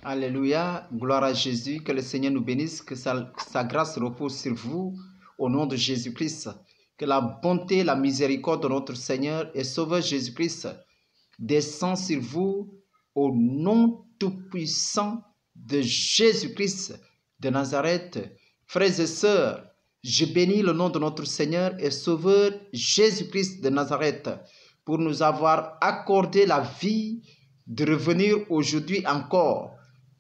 Alléluia, gloire à Jésus, que le Seigneur nous bénisse, que sa grâce repose sur vous, au nom de Jésus-Christ. Que la bonté, la miséricorde de notre Seigneur et Sauveur Jésus-Christ descend sur vous, au nom tout-puissant de Jésus-Christ de Nazareth. Frères et sœurs, je bénis le nom de notre Seigneur et Sauveur Jésus-Christ de Nazareth pour nous avoir accordé la vie de revenir aujourd'hui encore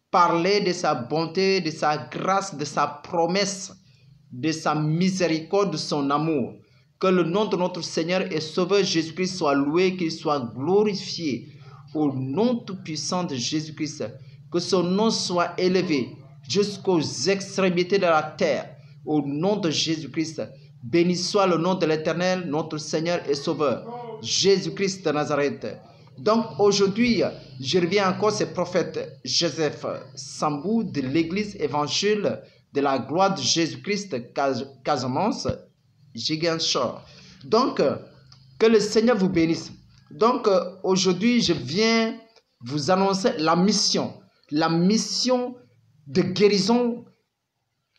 parler de sa bonté, de sa grâce, de sa promesse, de sa miséricorde, de son amour. Que le nom de notre Seigneur et Sauveur Jésus-Christ soit loué, qu'il soit glorifié au nom tout-puissant de Jésus-Christ. Que son nom soit élevé jusqu'aux extrémités de la terre au nom de Jésus-Christ. Béni soit le nom de l'Éternel, notre Seigneur et Sauveur, Jésus-Christ de Nazareth. Donc aujourd'hui, je reviens encore, c'est prophète Joseph Sambou de l'église évangile de la gloire de Jésus-Christ, Casamance, Ziguinchor. Donc, que le Seigneur vous bénisse. Donc, aujourd'hui, je viens vous annoncer la mission de guérison,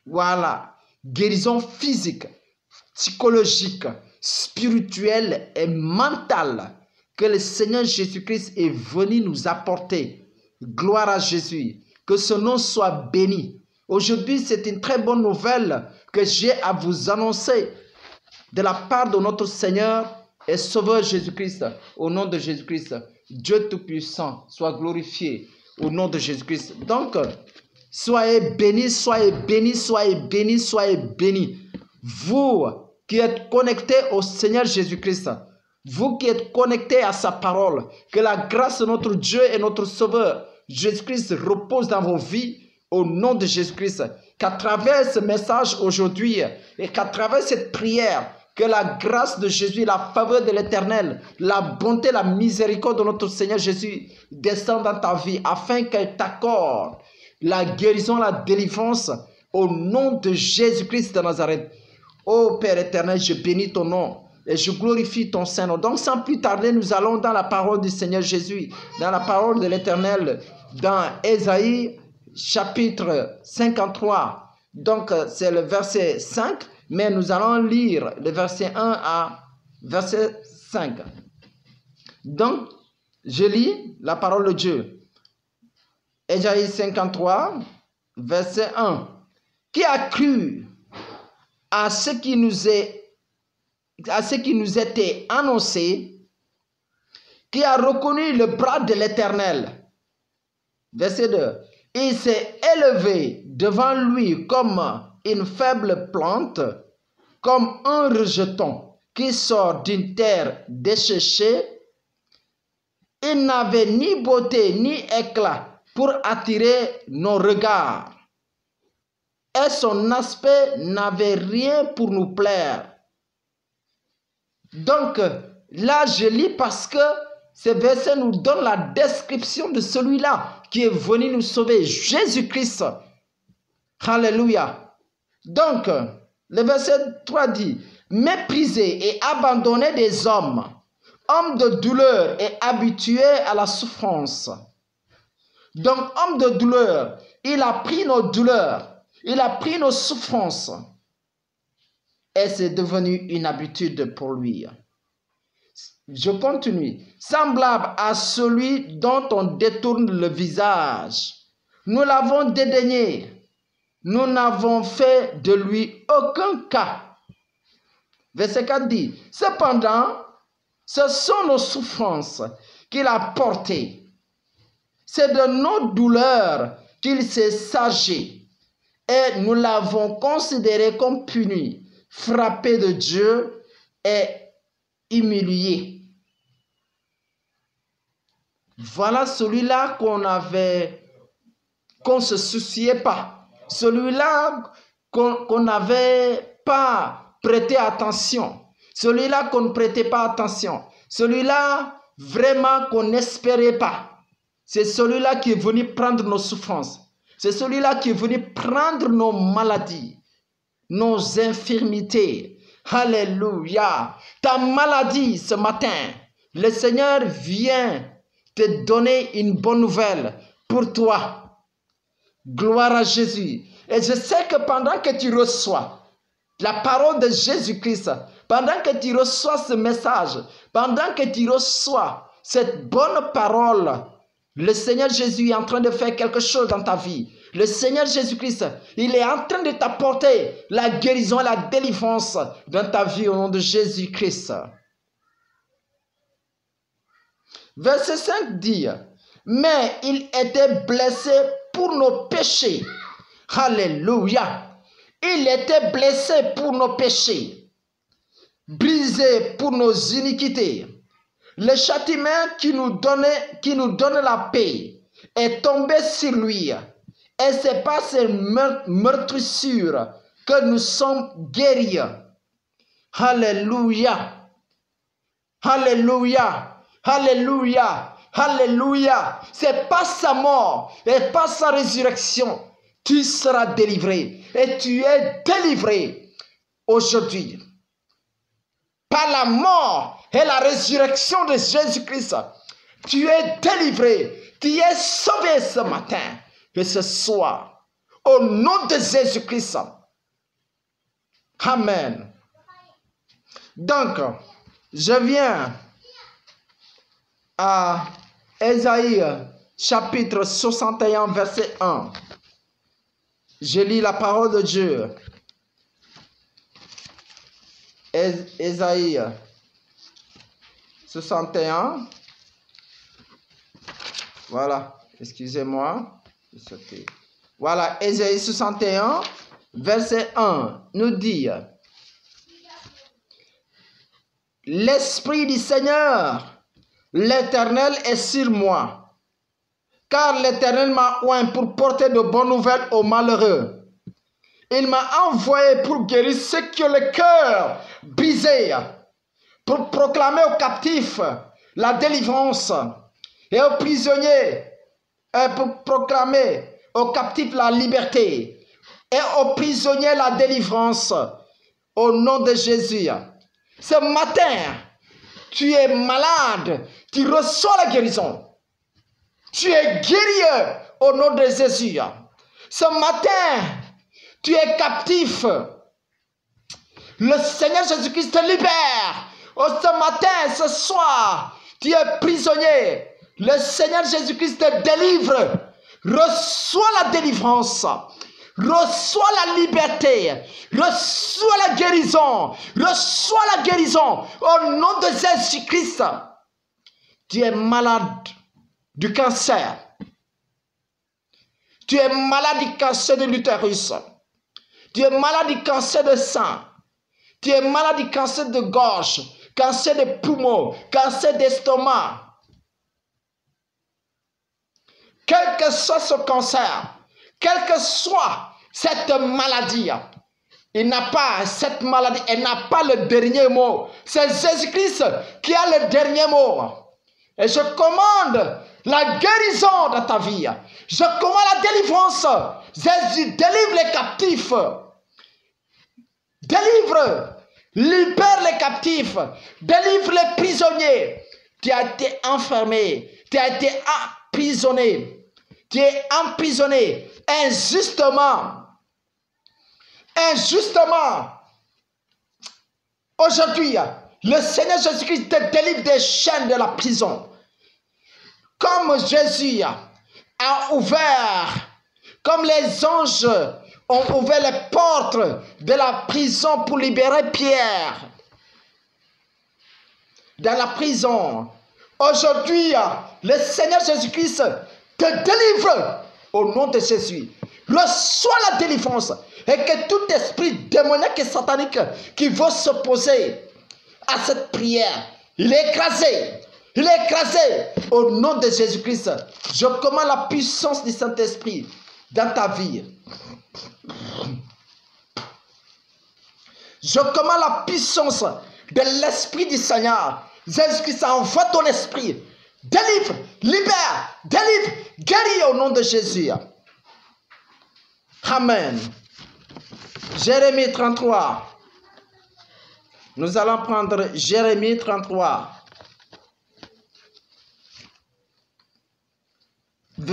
voilà, guérison physique, psychologique, spirituelle et mentale, que le Seigneur Jésus-Christ est venu nous apporter. Gloire à Jésus. Que son nom soit béni. Aujourd'hui, c'est une très bonne nouvelle que j'ai à vous annoncer de la part de notre Seigneur et Sauveur Jésus-Christ. Au nom de Jésus-Christ, Dieu Tout-Puissant soit glorifié. Au nom de Jésus-Christ. Donc, soyez bénis, soyez bénis, soyez bénis, soyez bénis. Vous qui êtes connectés au Seigneur Jésus-Christ, vous qui êtes connectés à sa parole, que la grâce de notre Dieu et notre Sauveur, Jésus-Christ, repose dans vos vies au nom de Jésus-Christ. Qu'à travers ce message aujourd'hui et qu'à travers cette prière, que la grâce de Jésus, la faveur de l'Éternel, la bonté, la miséricorde de notre Seigneur Jésus descendent dans ta vie afin qu'elle t'accorde la guérison, la délivrance au nom de Jésus-Christ de Nazareth. Ô Père éternel, je bénis ton nom. Et je glorifie ton Saint-Nom. Donc sans plus tarder, nous allons dans la parole du Seigneur Jésus, dans la parole de l'Éternel, dans Ésaïe chapitre 53. Donc c'est le verset 5, mais nous allons lire le verset 1 à verset 5. Donc, je lis la parole de Dieu. Ésaïe 53, verset 1. Qui a cru à ce qui nous était annoncé, qui a reconnu le bras de l'Éternel. Verset 2. Il s'est élevé devant lui comme une faible plante, comme un rejeton qui sort d'une terre desséchée. Il n'avait ni beauté ni éclat pour attirer nos regards, et son aspect n'avait rien pour nous plaire. Donc, là, je lis parce que ce verset nous donne la description de celui-là qui est venu nous sauver, Jésus-Christ. Alléluia. Donc, le verset 3 dit, méprisé et abandonné des hommes, homme de douleur et habitué à la souffrance. Donc, homme de douleur, il a pris nos douleurs, il a pris nos souffrances. Et c'est devenu une habitude pour lui. Je continue. Semblable à celui dont on détourne le visage. Nous l'avons dédaigné. Nous n'avons fait de lui aucun cas. Verset 4 dit, cependant, ce sont nos souffrances qu'il a portées. C'est de nos douleurs qu'il s'est chargé. Et nous l'avons considéré comme puni, frappé de Dieu et humilié. Voilà celui-là qu'on ne se souciait pas. Celui-là qu'on n'avait pas prêté attention. Celui-là qu'on ne prêtait pas attention. Celui-là vraiment qu'on n'espérait pas. C'est celui-là qui est venu prendre nos souffrances. C'est celui-là qui est venu prendre nos maladies, nos infirmités. Alléluia. Ta maladie ce matin, le Seigneur vient te donner une bonne nouvelle pour toi. Gloire à Jésus. Et je sais que pendant que tu reçois la parole de Jésus-Christ, pendant que tu reçois ce message, pendant que tu reçois cette bonne parole, le Seigneur Jésus est en train de faire quelque chose dans ta vie. Le Seigneur Jésus-Christ, il est en train de t'apporter la guérison et la délivrance dans ta vie au nom de Jésus-Christ. Verset 5 dit, « Mais il était blessé pour nos péchés. » Alléluia. Il était blessé pour nos péchés, brisé pour nos iniquités. Le châtiment qui nous donne la paix est tombé sur lui. Et c'est par ces meurtrissures que nous sommes guéris. Alléluia. Alléluia. Alléluia. Alléluia. C'est par sa mort et par sa résurrection tu seras délivré. Et tu es délivré aujourd'hui. Par la mort et la résurrection de Jésus-Christ, tu es délivré. Tu es sauvé ce matin et ce soir. Au nom de Jésus-Christ. Amen. Donc, je viens à Ésaïe chapitre 61 verset 1. Je lis la parole de Dieu. Ésaïe 61. Voilà, excusez-moi. Voilà, Ésaïe 61, verset 1 nous dit: L'Esprit du Seigneur, l'Éternel est sur moi. Car l'Éternel m'a oint pour porter de bonnes nouvelles aux malheureux. Il m'a envoyé pour guérir ceux qui ont le cœur brisé, pour proclamer aux captifs la délivrance et aux prisonniers, pour proclamer aux captifs la liberté et aux prisonniers la délivrance au nom de Jésus. Ce matin, tu es malade, tu reçois la guérison. Tu es guéri au nom de Jésus. Ce matin, tu es captif. Le Seigneur Jésus-Christ te libère. Oh, ce matin, ce soir, tu es prisonnier. Le Seigneur Jésus-Christ te délivre. Reçois la délivrance. Reçois la liberté. Reçois la guérison. Reçois la guérison. Au nom de Jésus-Christ. Tu es malade du cancer. Tu es malade du cancer de l'utérus. Tu es malade du cancer de sein. Tu es malade du cancer de gorge, cancer de poumons, cancer d'estomac. Quel que soit ce cancer, quelle que soit cette maladie, il n'a pas cette maladie, elle n'a pas le dernier mot. C'est Jésus-Christ qui a le dernier mot. Et je commande la guérison dans ta vie. Je commande la délivrance. Jésus délivre les captifs. Délivre, libère les captifs. Délivre les prisonniers. Tu as été enfermé. Tu as été emprisonné. Tu es emprisonné injustement. Injustement. Aujourd'hui, le Seigneur Jésus-Christ te délivre des chaînes de la prison. Comme Jésus a ouvert, comme les anges ont ouvert les portes de la prison pour libérer Pierre. Dans la prison. Aujourd'hui, le Seigneur Jésus-Christ te délivre au nom de Jésus. Reçois la délivrance et que tout esprit démoniaque et satanique qui veut s'opposer à cette prière, il est écrasé. Il est écrasé au nom de Jésus-Christ. Je commande la puissance du Saint-Esprit dans ta vie. Je commande la puissance de l'Esprit du Seigneur. Jésus-Christ envoie ton esprit. Délivre, libère, délivre, guéris au nom de Jésus. Amen. Jérémie 33. Nous allons prendre Jérémie 33.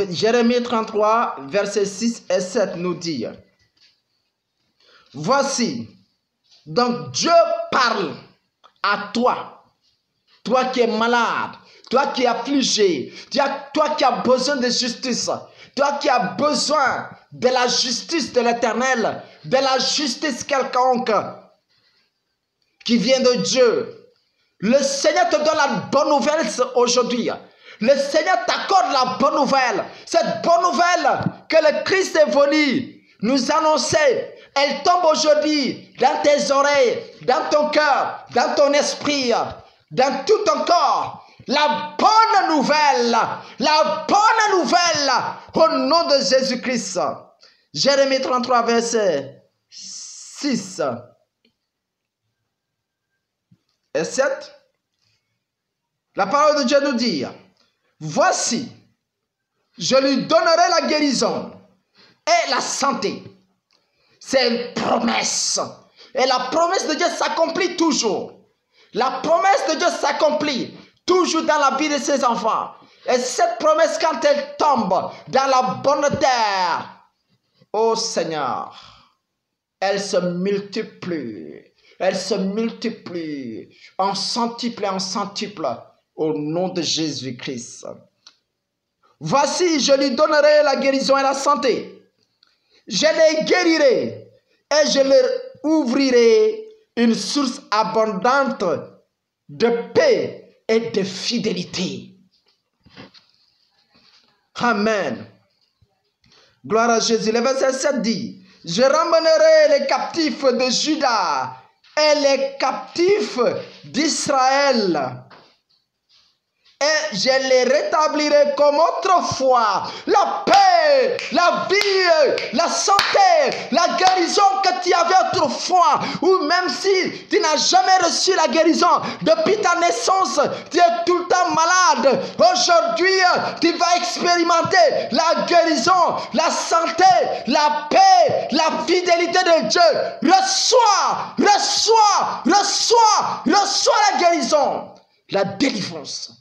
Jérémie 33, versets 6 et 7 nous dit, voici, donc Dieu parle à toi, toi qui es malade, toi qui es affligé, toi qui as besoin de justice, toi qui as besoin de la justice de l'Éternel, de la justice quelconque qui vient de Dieu. Le Seigneur te donne la bonne nouvelle aujourd'hui. Le Seigneur t'accorde la bonne nouvelle. Cette bonne nouvelle que le Christ est venu nous annoncer, elle tombe aujourd'hui dans tes oreilles, dans ton cœur, dans ton esprit, dans tout ton corps. La bonne nouvelle au nom de Jésus-Christ. Jérémie 33, verset 6 et 7. La parole de Dieu nous dit, voici, je lui donnerai la guérison et la santé. C'est une promesse. Et la promesse de Dieu s'accomplit toujours. La promesse de Dieu s'accomplit toujours dans la vie de ses enfants. Et cette promesse, quand elle tombe dans la bonne terre, ô Seigneur, elle se multiplie. Elle se multiplie en centuple au nom de Jésus-Christ. Voici, je lui donnerai la guérison et la santé. Je les guérirai et je leur ouvrirai une source abondante de paix et de fidélité. Amen. Gloire à Jésus. Le verset 7 dit, je ramènerai les captifs de Juda et les captifs d'Israël, et je les rétablirai comme autrefois. La paix, la vie, la santé, la guérison que tu avais autrefois, ou même si tu n'as jamais reçu la guérison, depuis ta naissance, tu es tout le temps malade. Aujourd'hui, tu vas expérimenter la guérison, la santé, la paix, la fidélité de Dieu. Reçois la guérison, la délivrance.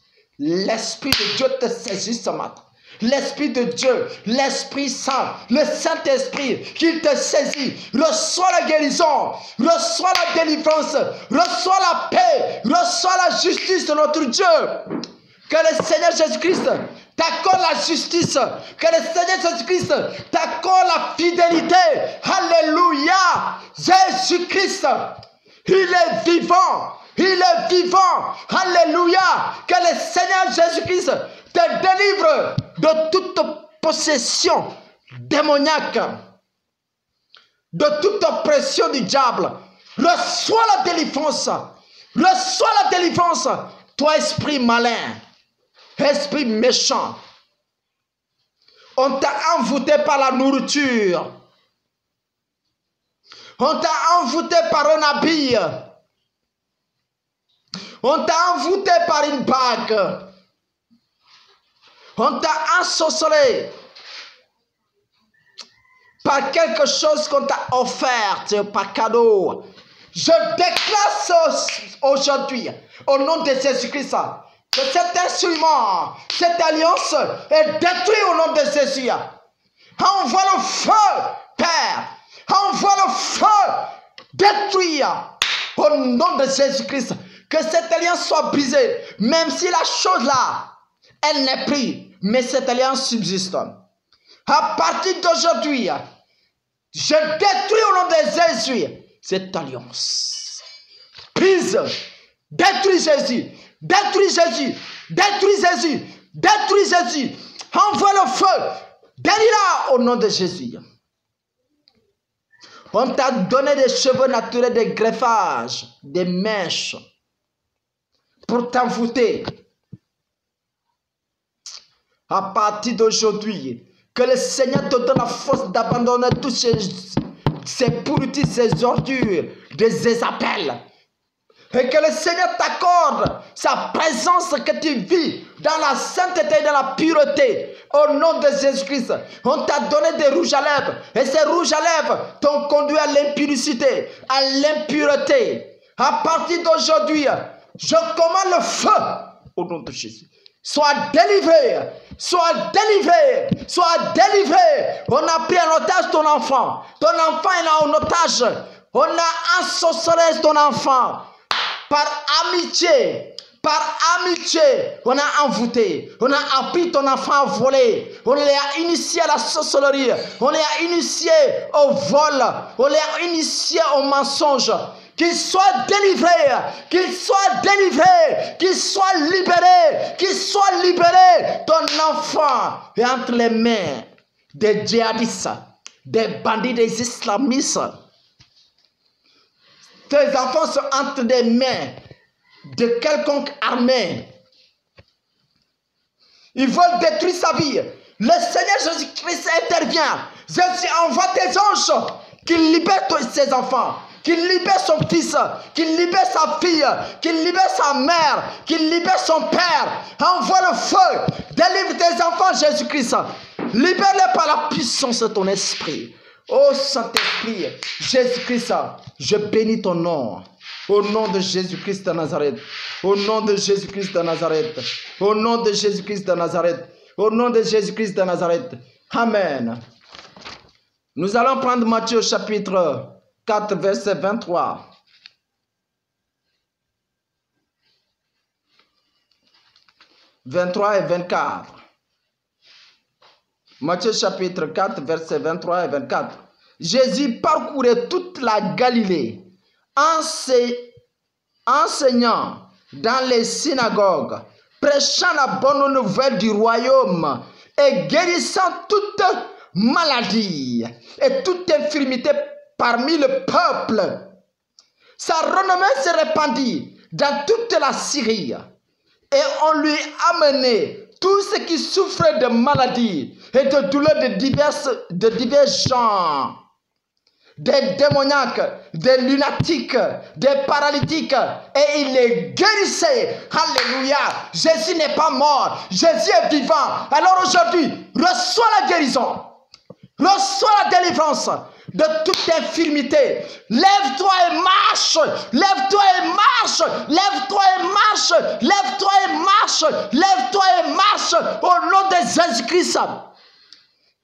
L'Esprit de Dieu te saisit ce matin. L'Esprit de Dieu, l'Esprit Saint, le Saint-Esprit, qu'il te saisit. Reçois la guérison, reçois la délivrance, reçois la paix, reçois la justice de notre Dieu. Que le Seigneur Jésus-Christ t'accorde la justice. Que le Seigneur Jésus-Christ t'accorde la fidélité. Alléluia. Jésus-Christ, il est vivant. Il est vivant. Alléluia. Que le Seigneur Jésus-Christ te délivre de toute possession démoniaque, de toute oppression du diable. Reçois la délivrance. Reçois la délivrance. Toi, esprit malin, esprit méchant, on t'a envoûté par la nourriture. On t'a envoûté par un habit. On t'a envoûté par une bague. On t'a ensorcelé par quelque chose qu'on t'a offert par cadeau. Je déclare aujourd'hui, au nom de Jésus-Christ, que cet instrument, cette alliance est détruite au nom de Jésus. Envoie le feu, Père. Envoie le feu. Détruit au nom de Jésus-Christ. Que cette alliance soit brisée. Même si la chose là, elle n'est plus. Mais cette alliance subsiste. À partir d'aujourd'hui, je détruis au nom de Jésus cette alliance. Brise. Détruis Jésus. Détruis Jésus. Détruis Jésus. Détruis Jésus. Envoie le feu. Délie-la au nom de Jésus. On t'a donné des cheveux naturels, des greffages, des mèches pour t'envoûter. À partir d'aujourd'hui, que le Seigneur te donne la force d'abandonner tous ces pourritus, ces ordures, des appels. Et que le Seigneur t'accorde sa présence, que tu vis dans la sainteté et dans la pureté. Au nom de Jésus-Christ, on t'a donné des rouges à lèvres. Et ces rouges à lèvres t'ont conduit à l'impudicité, à l'impureté. À partir d'aujourd'hui, je commande le feu au nom de Jésus. Sois délivré, Sois délivré. Sois délivré. On a pris en otage ton enfant. Ton enfant est là en otage. On a ensorcelé ton enfant. Par amitié. Par amitié, on a envoûté, on a appris ton enfant à voler, on l'a initié à la sorcellerie, on l'a initié au vol, on l'a initié au mensonge. Qu'il soit délivré, qu'il soit délivré, qu'il soit libéré, qu'il soit libéré. Ton enfant est entre les mains des djihadistes, des bandits, des islamistes. Tes enfants sont entre les mains de quelconque armée. Ils veulent détruire sa vie. Le Seigneur Jésus-Christ intervient. Jésus envoie tes anges qui libèrent ses enfants, qui libèrent son fils, qui libèrent sa fille, qui libèrent sa mère, qui libèrent son père. Envoie le feu. Délivre tes enfants, Jésus-Christ. Libère-les par la puissance de ton esprit. Oh Saint-Esprit, Jésus-Christ, je bénis ton nom. Au nom de Jésus-Christ de Nazareth. Au nom de Jésus-Christ de Nazareth. Au nom de Jésus-Christ de Nazareth. Au nom de Jésus-Christ de Nazareth. Amen. Nous allons prendre Matthieu chapitre 4, verset 23. « 23 et 24. Matthieu chapitre 4, verset 23 et 24. Jésus parcourait toute la Galilée, enseignant dans les synagogues, prêchant la bonne nouvelle du royaume et guérissant toute maladie et toute infirmité parmi le peuple. Sa renommée se répandit dans toute la Syrie et on lui amenait tous ceux qui souffraient de maladies et de douleurs de divers genres. Des démoniaques, des lunatiques, des paralytiques, et il les guérissait. Alléluia. Jésus n'est pas mort, Jésus est vivant. Alors aujourd'hui, reçois la guérison, reçois la délivrance de toute infirmité. Lève-toi et marche, lève-toi et marche, lève-toi et marche, lève-toi et marche, lève-toi et marche au nom de Jésus-Christ.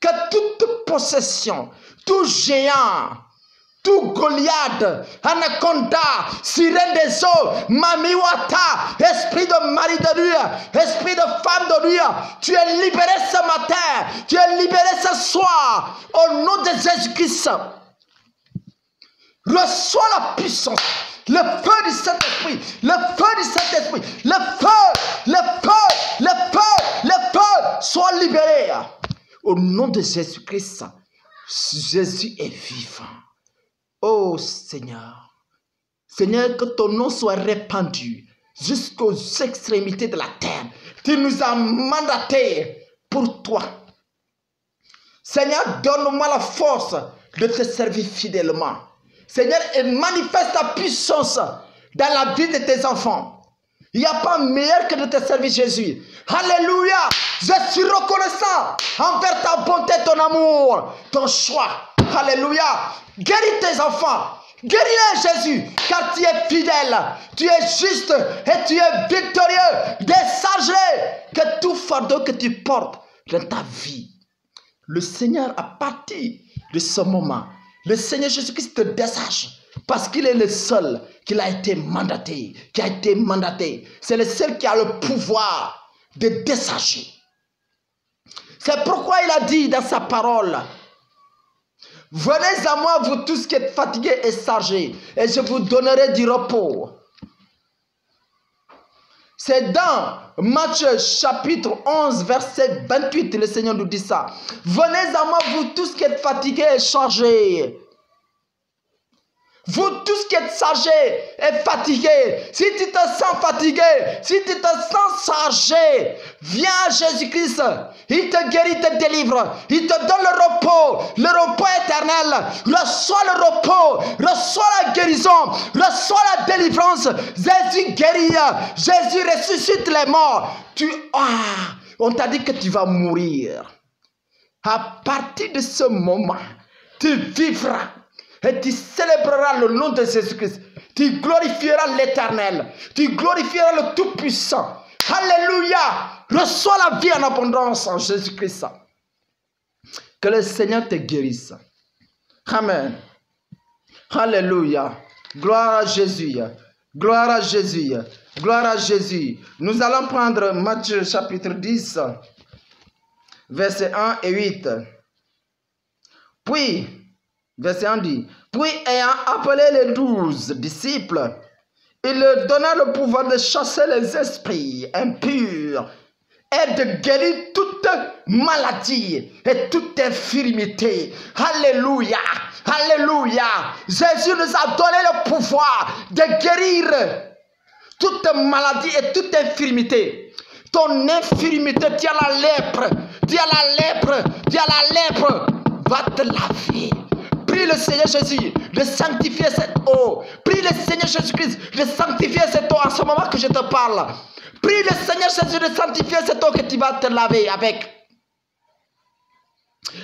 Que toute possession, tout géant, tout Goliath, anaconda, sirène des eaux, mamiwata, esprit de mari de nuit, esprit de femme de nuit, tu es libéré ce matin, tu es libéré ce soir, au nom de Jésus-Christ. Reçois la puissance, le feu du Saint-Esprit, le feu du Saint-Esprit, le feu, le feu, le feu, le feu, sois libéré. Au nom de Jésus-Christ, Jésus est vivant. Oh Seigneur, Seigneur, que ton nom soit répandu jusqu'aux extrémités de la terre. Tu nous as mandatés pour toi. Seigneur, donne-moi la force de te servir fidèlement. Seigneur, et manifeste ta puissance dans la vie de tes enfants. Il n'y a pas meilleur que de te servir, Jésus. Alléluia. Je suis reconnaissant envers ta bonté, ton amour, ton choix. Alléluia. Guéris tes enfants. Guéris-les, Jésus, car tu es fidèle, tu es juste et tu es victorieux. Décharge-les que tout fardeau que tu portes dans ta vie. Le Seigneur, à partir de ce moment, le Seigneur Jésus-Christ te décharge. Parce qu'il est le seul qui a été mandaté, C'est le seul qui a le pouvoir de décharger. C'est pourquoi il a dit dans sa parole, venez à moi, vous tous qui êtes fatigués et chargés, et je vous donnerai du repos. C'est dans Matthieu chapitre 11, verset 28, le Seigneur nous dit ça. Venez à moi, vous tous qui êtes fatigués et chargés. Vous tous qui êtes chargés et fatigués, si tu te sens fatigué, si tu te sens chargé, viens à Jésus-Christ. Il te guérit, te délivre. Il te donne le repos éternel. Reçois le repos, reçois la guérison, reçois la délivrance. Jésus guérit, Jésus ressuscite les morts. On t'a dit que tu vas mourir. À partir de ce moment, tu vivras. Et tu célébreras le nom de Jésus-Christ. Tu glorifieras l'Éternel. Tu glorifieras le Tout-Puissant. Alléluia. Reçois la vie en abondance en Jésus-Christ. Que le Seigneur te guérisse. Amen. Alléluia. Gloire à Jésus. Gloire à Jésus. Gloire à Jésus. Nous allons prendre Matthieu chapitre 10, versets 1 et 8. Puis, verset 1 dit, puis ayant appelé les 12 disciples, il leur donna le pouvoir de chasser les esprits impurs et de guérir toute maladie et toute infirmité. Alléluia. Alléluia. Jésus nous a donné le pouvoir de guérir toute maladie et toute infirmité. Ton infirmité, tu as la lèpre. Tu as la lèpre. Tu as la lèpre. Va te laver. Prie le Seigneur Jésus de sanctifier cette eau. Prie le Seigneur Jésus-Christ de sanctifier cette eau en ce moment que je te parle. Prie le Seigneur Jésus de sanctifier cette eau que tu vas te laver avec.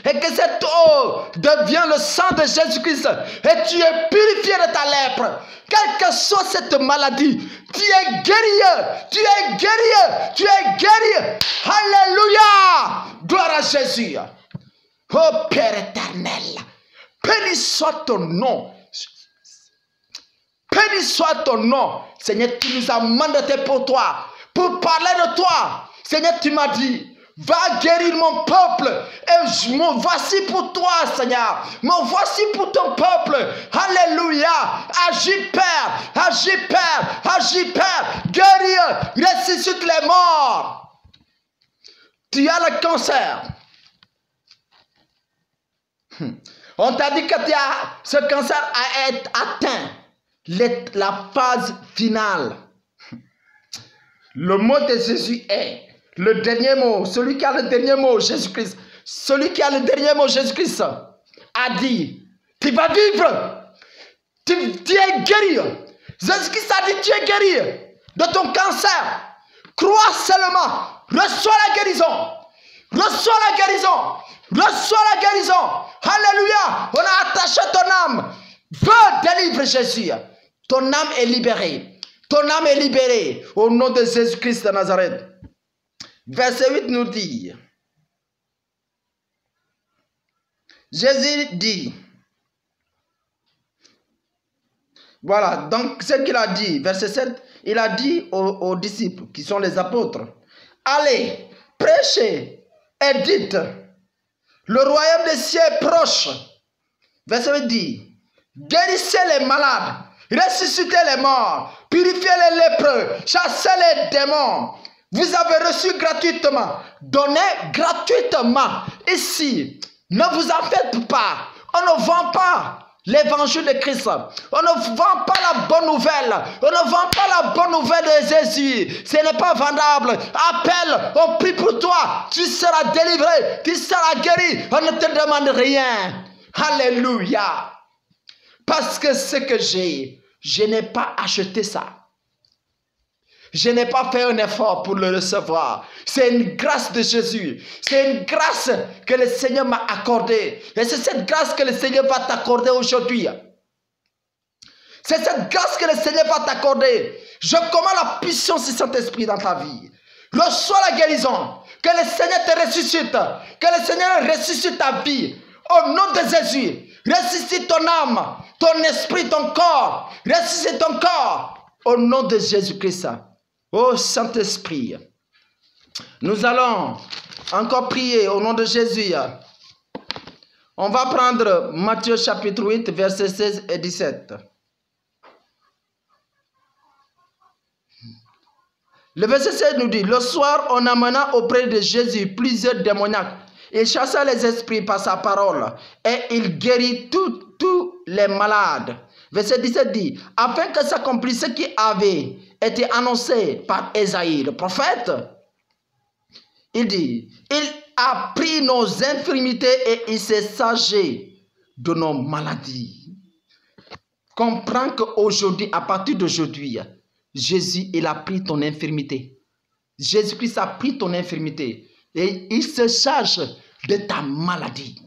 Et que cette eau devienne le sang de Jésus-Christ. Et tu es purifié de ta lèpre. Quelle que soit cette maladie, tu es guéri. Tu es guéri. Tu es guéri. Alléluia. Gloire à Jésus. Oh Père éternel. Béni soit ton nom. Béni soit ton nom. Seigneur, tu nous as mandaté pour toi. Pour parler de toi. Seigneur, tu m'as dit. Va guérir mon peuple. Et me voici pour toi, Seigneur. Me voici pour ton peuple. Alléluia. Agis, Père. Agis, Père. Agis, Père. Guéris. Ressuscite les morts. Tu as le cancer. On t'a dit que ce cancer a été atteint. La phase finale. Le mot de Jésus est le dernier mot. Celui qui a le dernier mot, Jésus-Christ. Celui qui a le dernier mot, Jésus-Christ, a dit, tu vas vivre. Tu es guéri. Jésus-Christ a dit, tu es guéri de ton cancer. Crois seulement. Reçois la guérison. Reçois la guérison. Reçois la guérison. Alléluia. On a attaché ton âme. Va délivrer Jésus. Ton âme est libérée. Ton âme est libérée. Au nom de Jésus-Christ de Nazareth. Verset 8 nous dit. Jésus dit. Voilà. Donc ce qu'il a dit. Verset 7. Il a dit aux disciples qui sont les apôtres. Allez, prêchez et dites. Le royaume des cieux est proche. Verset 8 dit. Guérissez les malades. Ressuscitez les morts. Purifiez les lépreux. Chassez les démons. Vous avez reçu gratuitement. Donnez gratuitement. Ici, ne vous en faites pas. On ne vend pas l'évangile de Christ. On ne vend pas la bonne nouvelle. On ne vend pas la bonne nouvelle de Jésus. Ce n'est pas vendable. Appelle, on prie pour toi. Tu seras délivré. Tu seras guéri. On ne te demande rien. Alléluia. Parce que ce que j'ai, je n'ai pas acheté ça. Je n'ai pas fait un effort pour le recevoir. C'est une grâce de Jésus. C'est une grâce que le Seigneur m'a accordée. Et c'est cette grâce que le Seigneur va t'accorder aujourd'hui. C'est cette grâce que le Seigneur va t'accorder. Je commande la puissance du Saint-Esprit dans ta vie. Reçois la guérison. Que le Seigneur te ressuscite. Que le Seigneur ressuscite ta vie. Au nom de Jésus. Ressuscite ton âme, ton esprit, ton corps. Ressuscite ton corps. Au nom de Jésus-Christ. Ô Saint-Esprit, nous allons encore prier au nom de Jésus. On va prendre Matthieu chapitre 8, versets 16 et 17. Le verset 16 nous dit, le soir, on amena auprès de Jésus plusieurs démoniaques. Il chassa les esprits par sa parole et il guérit tous les malades. Verset 17 dit, afin que s'accomplisse ce qui avait été annoncé par Ésaïe, le prophète. Il dit, il a pris nos infirmités et il s'est chargé de nos maladies. Comprends qu'aujourd'hui, à partir d'aujourd'hui, Jésus, il a pris ton infirmité. Jésus-Christ a pris ton infirmité et il se charge de ta maladie.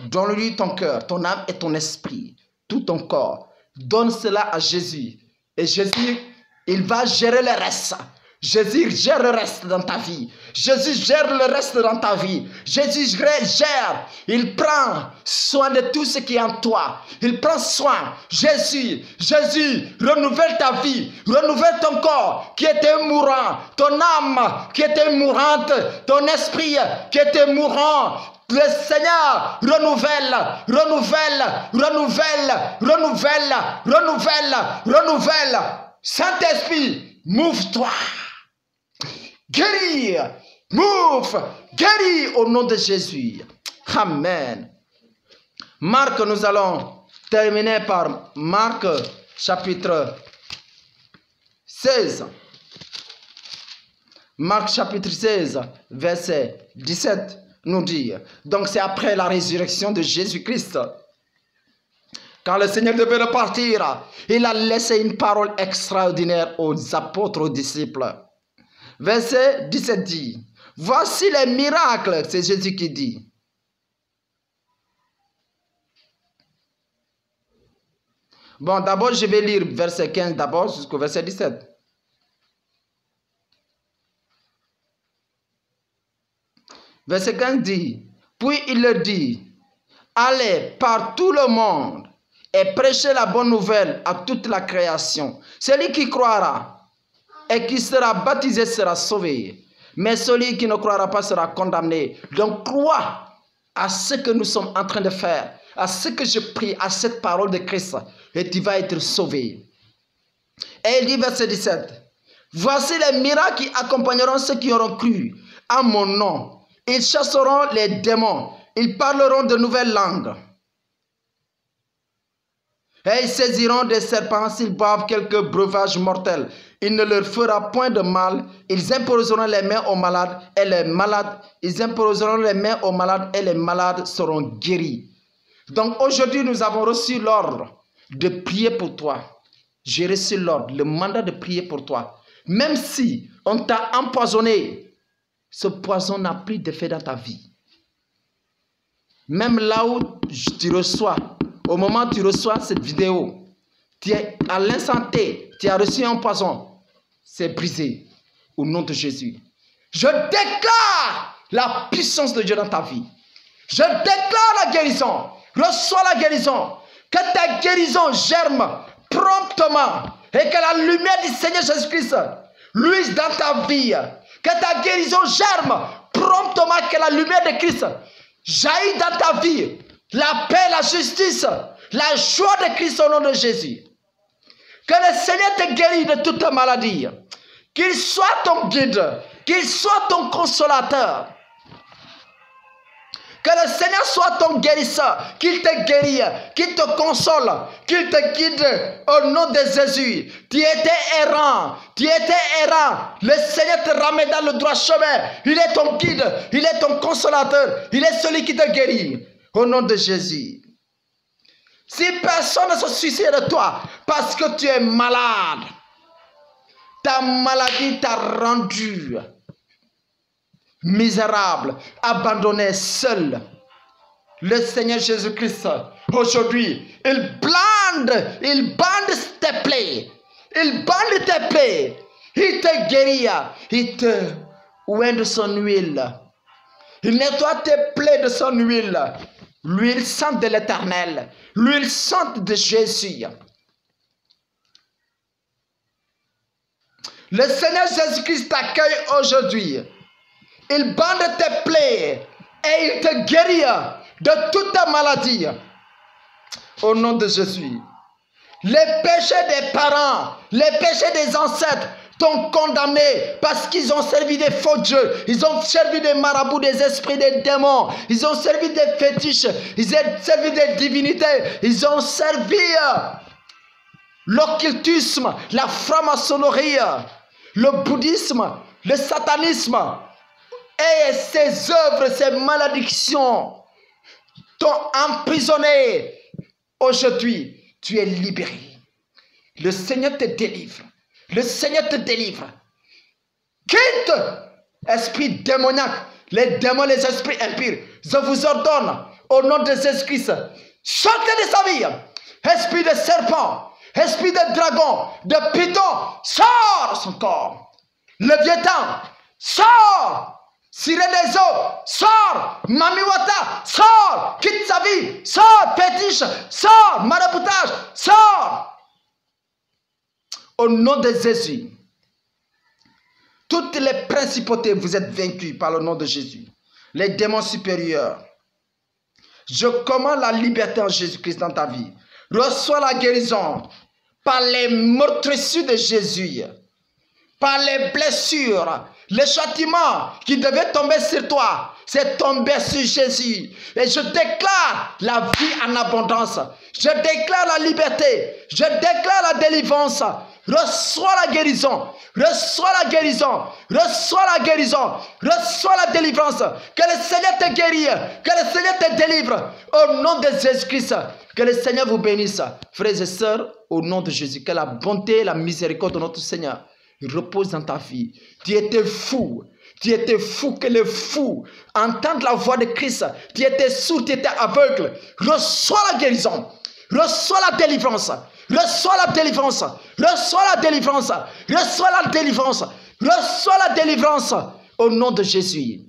Donne-lui ton cœur, ton âme et ton esprit, tout ton corps. Donne cela à Jésus. Et Jésus, il va gérer le reste. Jésus gère le reste dans ta vie. Jésus gère le reste dans ta vie. Jésus gère. Il prend soin de tout ce qui est en toi. Il prend soin. Jésus, renouvelle ta vie. Renouvelle ton corps qui était mourant. Ton âme qui était mourante. Ton esprit qui était mourant. Le Seigneur renouvelle. Saint-Esprit, move-toi. Guéris, guéris au nom de Jésus. Amen. Marc, nous allons terminer par Marc chapitre 16. Marc chapitre 16, verset 17 nous dit. Donc c'est après la résurrection de Jésus-Christ. Quand le Seigneur devait repartir, il a laissé une parole extraordinaire aux apôtres, aux disciples. Verset 17 dit, voici les miracles, c'est Jésus qui dit. Bon, d'abord je vais lire verset 15 d'abord jusqu'au verset 17. Verset 15 dit, puis il leur dit, allez par tout le monde et prêchez la bonne nouvelle à toute la création. Celui qui croira et qui sera baptisé sera sauvé, mais celui qui ne croira pas sera condamné. Donc crois à ce que nous sommes en train de faire, à ce que je prie, à cette parole de Christ, et tu vas être sauvé. Et il dit verset 17, voici les miracles qui accompagneront ceux qui auront cru à mon nom. Ils chasseront les démons, ils parleront de nouvelles langues. Et ils saisiront des serpents s'ils boivent quelques breuvages mortels. Il ne leur fera point de mal. Ils imposeront les mains aux malades et les malades. Ils imposeront les mains aux malades et les malades seront guéris. Donc aujourd'hui, nous avons reçu l'ordre de prier pour toi. J'ai reçu l'ordre, le mandat de prier pour toi. Même si on t'a empoisonné, ce poison n'a plus d'effet dans ta vie. Même là où tu reçois, au moment où tu reçois cette vidéo, tu es à l'instant T, tu as reçu un poison, c'est brisé au nom de Jésus. Je déclare la puissance de Dieu dans ta vie. Je déclare la guérison. Reçois la guérison. Que ta guérison germe promptement et que la lumière du Seigneur Jésus-Christ luise dans ta vie. Que ta guérison germe promptement, que la lumière de Christ jaillit dans ta vie. La paix, la justice, la joie de Christ au nom de Jésus. Que le Seigneur te guérisse de toute maladie. Qu'il soit ton guide, qu'il soit ton consolateur. Que le Seigneur soit ton guérisseur, qu'il te guérisse, qu'il te console, qu'il te guide au nom de Jésus. Tu étais errant, le Seigneur te ramène dans le droit chemin. Il est ton guide, il est ton consolateur, il est celui qui te guérit. Au nom de Jésus. Si personne ne se suicide de toi parce que tu es malade, ta maladie t'a rendu misérable, abandonné, seul. Le Seigneur Jésus-Christ, aujourd'hui, il bande tes plaies. Il bande tes plaies. Il te guérit. Il te oint de son huile. Il nettoie tes plaies de son huile. L'huile sainte de l'Éternel. L'huile sainte de Jésus. Le Seigneur Jésus-Christ t'accueille aujourd'hui. Il bande tes plaies et il te guérit de toute ta maladie. Au nom de Jésus. Les péchés des parents, les péchés des ancêtres t'ont condamné parce qu'ils ont servi des faux dieux. Ils ont servi des marabouts, des esprits, des démons. Ils ont servi des fétiches. Ils ont servi des divinités. Ils ont servi l'occultisme, la franc-maçonnerie, le bouddhisme, le satanisme. Et ces œuvres, ces malédictions t'ont emprisonné. Aujourd'hui, tu es libéré. Le Seigneur te délivre. Le Seigneur te délivre. Quitte, esprit démoniaque, les démons, les esprits impurs. Je vous ordonne, au nom de Jésus-Christ, sortez de sa vie. Esprit de serpent, esprit de dragon, de python, sors de son corps. Le vieux temps, sors! Sirène des eaux, sors! Mamiwata, sors! Quitte sa vie, sors! Fétiche, sors! Maraboutage, sors! Au nom de Jésus, toutes les principautés, vous êtes vaincus par le nom de Jésus. Les démons supérieurs. Je commande la liberté en Jésus-Christ dans ta vie. Reçois la guérison par les meurtrissures de Jésus, par les blessures, les châtiments qui devaient tomber sur toi, c'est tombé sur Jésus. Et je déclare la vie en abondance. Je déclare la liberté. Je déclare la délivrance. Reçois la guérison. Reçois la guérison. Reçois la guérison. Reçois la délivrance. Que le Seigneur te guérisse. Que le Seigneur te délivre. Au nom de Jésus-Christ. Que le Seigneur vous bénisse. Frères et sœurs, au nom de Jésus, que la bonté et la miséricorde de notre Seigneur repose dans ta vie. Tu étais fou. Tu étais fou, que les fous entendent la voix de Christ. Tu étais sourd, tu étais aveugle. Reçois la guérison. Reçois la délivrance. Reçois la délivrance. Reçois la délivrance. Reçois la délivrance. Reçois la délivrance. Au nom de Jésus.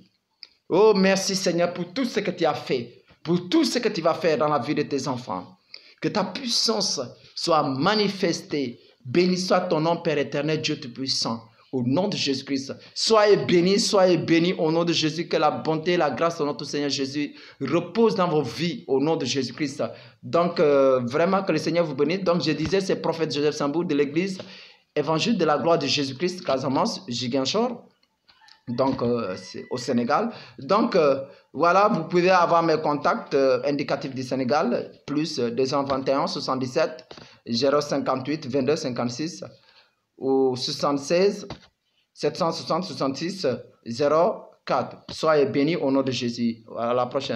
Oh, merci Seigneur pour tout ce que tu as fait. Pour tout ce que tu vas faire dans la vie de tes enfants. Que ta puissance soit manifestée. Béni soit ton nom, Père éternel, Dieu Tout-Puissant. Au nom de Jésus-Christ, soyez bénis au nom de Jésus, que la bonté et la grâce de notre Seigneur Jésus repose dans vos vies au nom de Jésus-Christ. Donc, vraiment que le Seigneur vous bénisse. Donc, je disais, c'est prophète Joseph Sambou de l'église Évangile de la gloire de Jésus-Christ, Casamance, Ziguinchor, donc c'est au Sénégal. Donc, voilà, vous pouvez avoir mes contacts indicatifs du Sénégal, plus 221 77 058 22 56 ou 76 760 66 04. Soyez bénis au nom de Jésus. À la prochaine.